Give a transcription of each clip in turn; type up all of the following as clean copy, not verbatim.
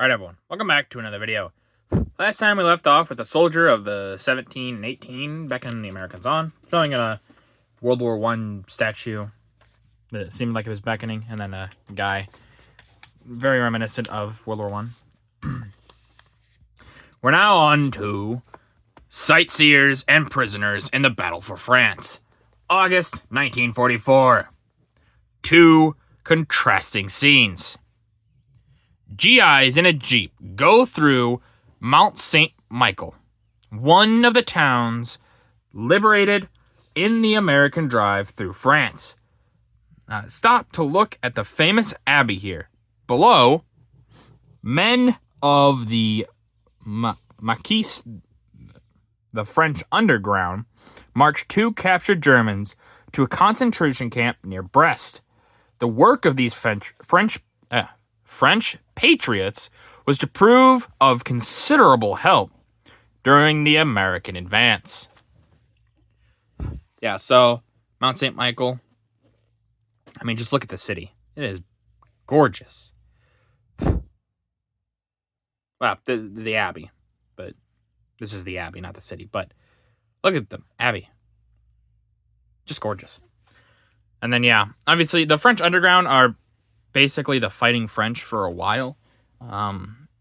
Alright everyone, welcome back to another video. Last time we left off with a soldier of the 17 and 18 beckoning the Americans on, showing a World War I statue that seemed like it was beckoning, and then a guy very reminiscent of World War I. We're now on to Sightseers and Prisoners in the Battle for France, August 1944. Two contrasting scenes. GIs in a Jeep go through Mount St. Michael, one of the towns liberated in the American drive through France. Stop to look at the famous abbey here. Below, men of the Maquis, the French underground, marched two captured Germans to a concentration camp near Brest. The work of these French patriots was to prove of considerable help during the American advance. Yeah, so Mount St. Michael, I mean, just look at the city. It is gorgeous. Well, the Abbey, but this is the Abbey, not the city. But look at the Abbey. Just gorgeous. And then, yeah, obviously the French underground are basically the fighting French for a while.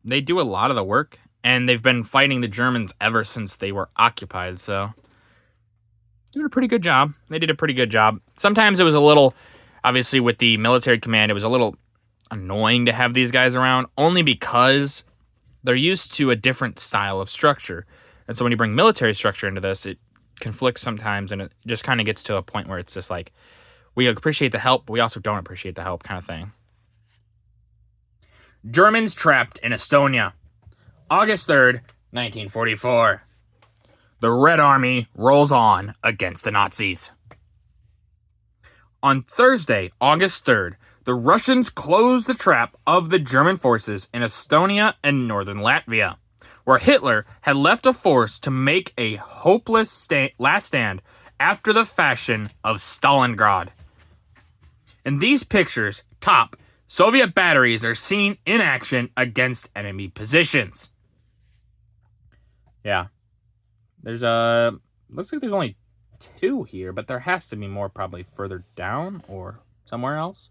They do a lot of the work, and they've been fighting the Germans ever since they were occupied, so doing a pretty good job. They did a pretty good job. Sometimes it was a little, obviously with the military command, it was a little annoying to have these guys around, only because they're used to a different style of structure. And so when you bring military structure into this, it conflicts sometimes, and it just kind of gets to a point where it's just like, we appreciate the help, but we also don't appreciate the help kind of thing. Germans trapped in Estonia, August 3rd, 1944. The Red Army rolls on against the Nazis. On Thursday, August 3rd, the Russians closed the trap of the German forces in Estonia and northern Latvia, where Hitler had left a force to make a hopeless last stand after the fashion of Stalingrad. In these pictures, top Soviet batteries are seen in action against enemy positions. Yeah. Looks like there's only two here, but there has to be more probably further down or somewhere else.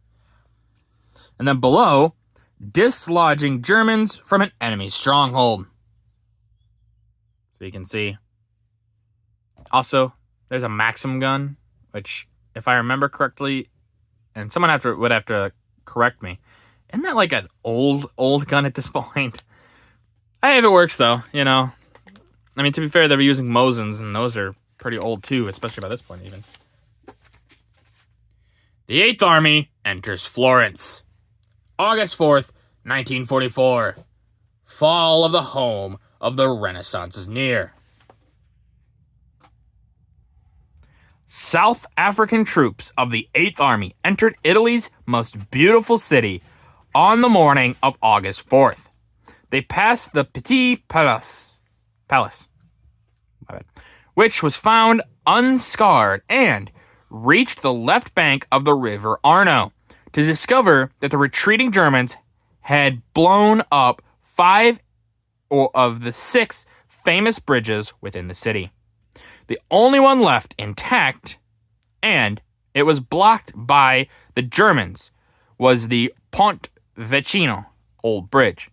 And then below, dislodging Germans from an enemy stronghold. So you can see. Also, there's a Maxim gun, which, if I remember correctly, and someone would have to correct me, isn't that like an old gun at this point? Hey, if it works though, you know. I mean, to be fair, they were using Mosins, and those are pretty old too, especially by this point even. The 8th Army enters Florence, August 4th, 1944. Fall of the home of the Renaissance is near. South African troops of the 8th Army entered Italy's most beautiful city on the morning of August 4th. They passed the Petit Palace, which was found unscarred, and reached the left bank of the River Arno to discover that the retreating Germans had blown up 5 of the 6 famous bridges within the city. The only one left intact, and it was blocked by the Germans, was the Ponte Vecchino, Old Bridge.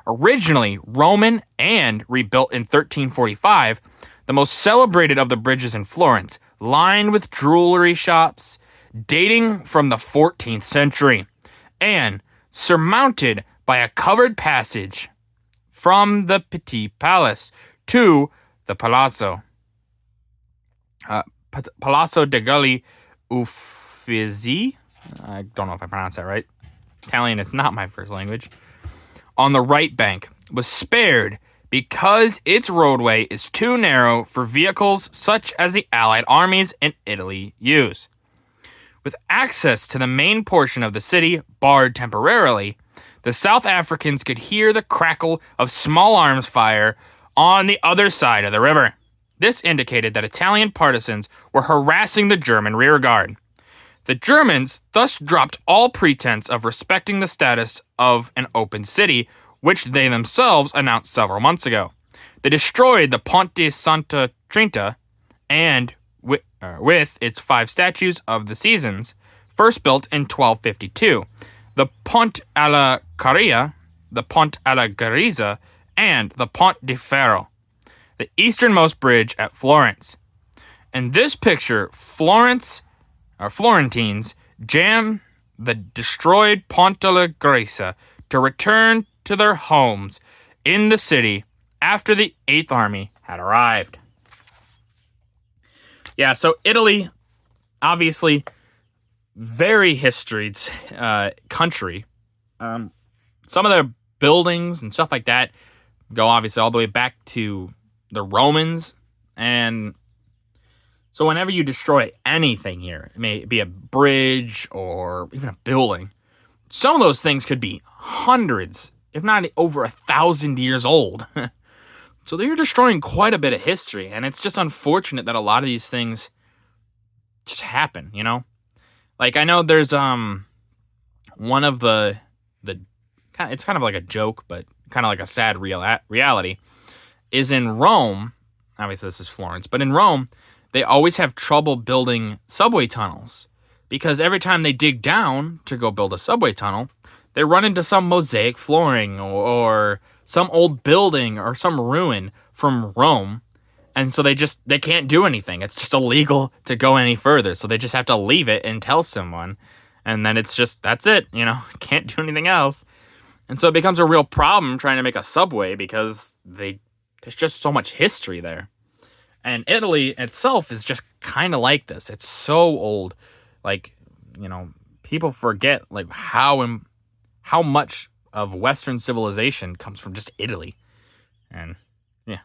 Originally Roman and rebuilt in 1345, the most celebrated of the bridges in Florence, lined with jewelry shops dating from the 14th century, and surmounted by a covered passage from the Petit Palace to the Palazzo. Palazzo degli Uffizi. I don't know if I pronounced that right. Italian is not my first language. On the right bank was spared because its roadway is too narrow for vehicles such as the Allied armies in Italy use. With access to the main portion of the city barred temporarily, the South Africans could hear the crackle of small arms fire on the other side of the river. This indicated that Italian partisans were harassing the German rearguard. The Germans thus dropped all pretense of respecting the status of an open city which they themselves announced several months ago. They destroyed the Ponte Santa Trinita, and with its 5 statues of the seasons, first built in 1252, the Pont alla Caria, the Pont alla Gariza, and the Pont di Ferro, the easternmost bridge at Florence. In this picture, Florentines jam the destroyed Pont alla Gariza to return to their homes in the city after the 8th Army had arrived. Yeah, so Italy, obviously, very historied country. Some of their buildings and stuff like that go obviously all the way back to the Romans. And so whenever you destroy anything here, it may be a bridge or even a building, some of those things could be hundreds, if not over 1,000 years old. So they're destroying quite a bit of history, and it's just unfortunate that a lot of these things just happen, you know? Like, I know there's one of the it's kind of like a joke, but kind of like a sad reality, is in Rome. Obviously, this is Florence, but in Rome, they always have trouble building subway tunnels because every time they dig down to go build a subway tunnel, they run into some mosaic flooring or some old building or some ruin from Rome. And so they can't do anything. It's just illegal to go any further. So they just have to leave it and tell someone. And then it's just, that's it, you know, can't do anything else. And so it becomes a real problem trying to make a subway because there's just so much history there. And Italy itself is just kind of like this. It's so old. Like, you know, people forget like how much of Western civilization comes from just Italy. And yeah.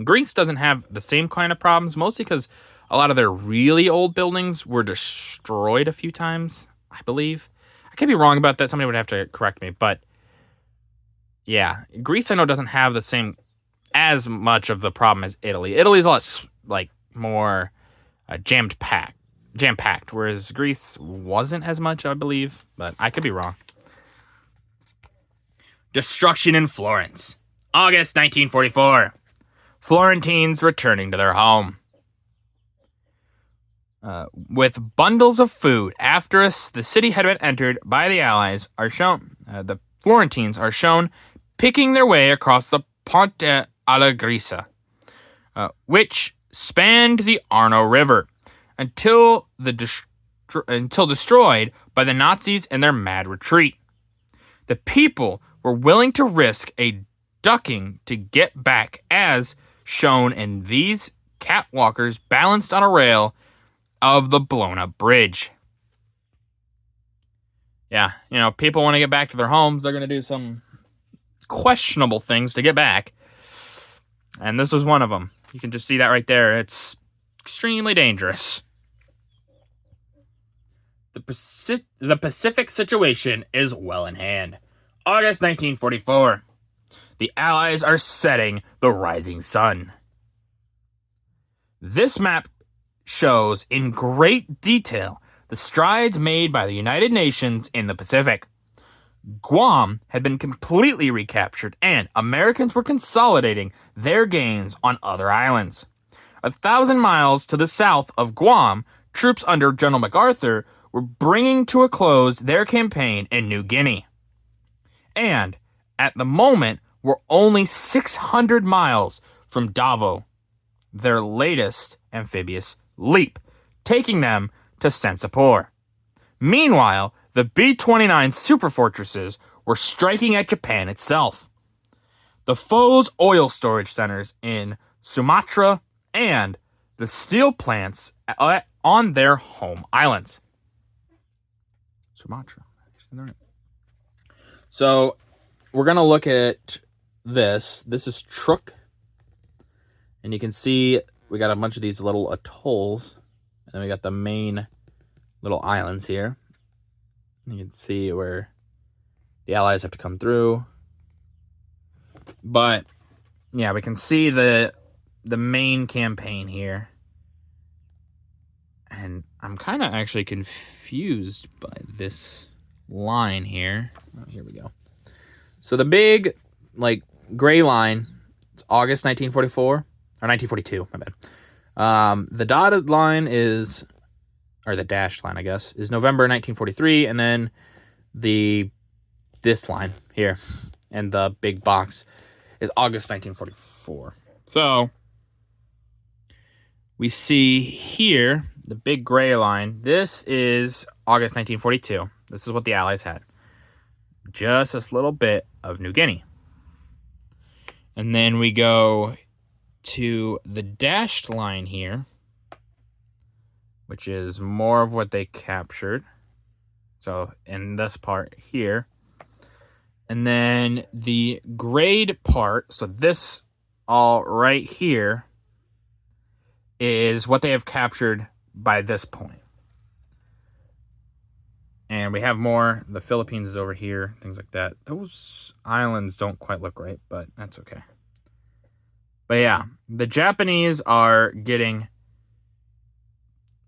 Greece doesn't have the same kind of problems, mostly because a lot of their really old buildings were destroyed a few times, I believe. I could be wrong about that. Somebody would have to correct me. But yeah, Greece, I know, doesn't have the same as much of the problem as Italy. Italy's a lot like more jam-packed, whereas Greece wasn't as much, I believe. But I could be wrong. Destruction in Florence. August 1944. Florentines returning to their home. With bundles of food after the city had been entered by the Allies are shown. The Florentines are shown picking their way across the Ponte alla Grisa, which spanned the Arno River until destroyed by the Nazis in their mad retreat. The people were willing to risk a ducking to get back, as shown in these catwalkers balanced on a rail of the blown-up bridge. Yeah, you know, people want to get back to their homes. They're going to do some questionable things to get back. And this is one of them. You can just see that right there. It's extremely dangerous. The Pacific situation is well in hand. August 1944. The Allies are setting the rising sun. This map shows in great detail the strides made by the United Nations in the Pacific. Guam had been completely recaptured, and Americans were consolidating their gains on other islands. 1,000 miles to the south of Guam, troops under General MacArthur were bringing to a close their campaign in New Guinea. And, at the moment, were only 600 miles from Davao, their latest amphibious leap, taking them to Singapore. Meanwhile, the B-29 superfortresses were striking at Japan itself. The foe's oil storage centers in Sumatra and the steel plants on their home islands. Sumatra. So, we're going to look at this. This is Truk. And you can see we got a bunch of these little atolls. And then we got the main little islands here. You can see where the Allies have to come through. But, yeah, we can see the main campaign here. And I'm kind of actually confused by this line here. Oh, here we go. So the big, like, gray line, August 1944, or 1942, my bad. The dotted line is, or the dashed line, I guess, is November 1943, and then this line here, and the big box is August 1944. So we see here the big gray line. This is August 1942. This is what the Allies had. Just this little bit of New Guinea. And then we go to the dashed line here, which is more of what they captured. So in this part here. And then the grayed part, so this all right here, is what they have captured by this point. And we have more. The Philippines is over here, things like that. Those islands don't quite look right, but that's okay. But yeah, the Japanese are getting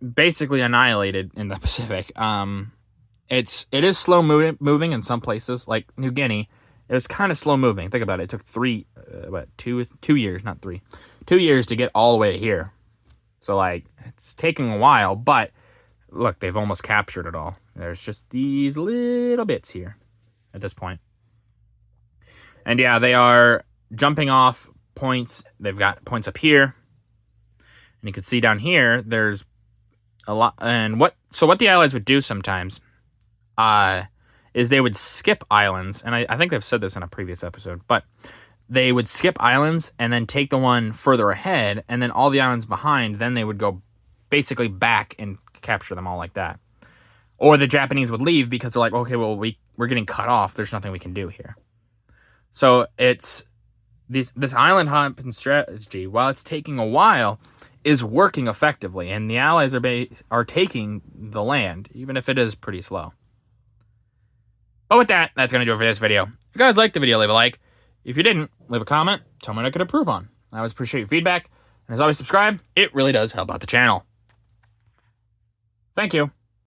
basically annihilated in the Pacific. It is slow moving in some places, like New Guinea. It was kind of slow moving. Think about it. It took 2 years, not 3, 2 years to get all the way to here. So like, it's taking a while, but look, they've almost captured it all. There's just these little bits here at this point. And yeah, they are jumping off points. They've got points up here. And you can see down here, there's a lot. And what the Allies would do sometimes is they would skip islands. And I think they've said this in a previous episode, but they would skip islands and then take the one further ahead, and then all the islands behind, then they would go basically back and capture them all like that. Or the Japanese would leave because they're like, okay, well, we're getting cut off. There's nothing we can do here. So it's this island hopping strategy, while it's taking a while, is working effectively, and the Allies are taking the land, even if it is pretty slow. But with that, that's going to do it for this video. If you guys liked the video, leave a like. If you didn't, leave a comment. Tell me what I could improve on. I always appreciate your feedback. And as always, subscribe. It really does help out the channel. Thank you.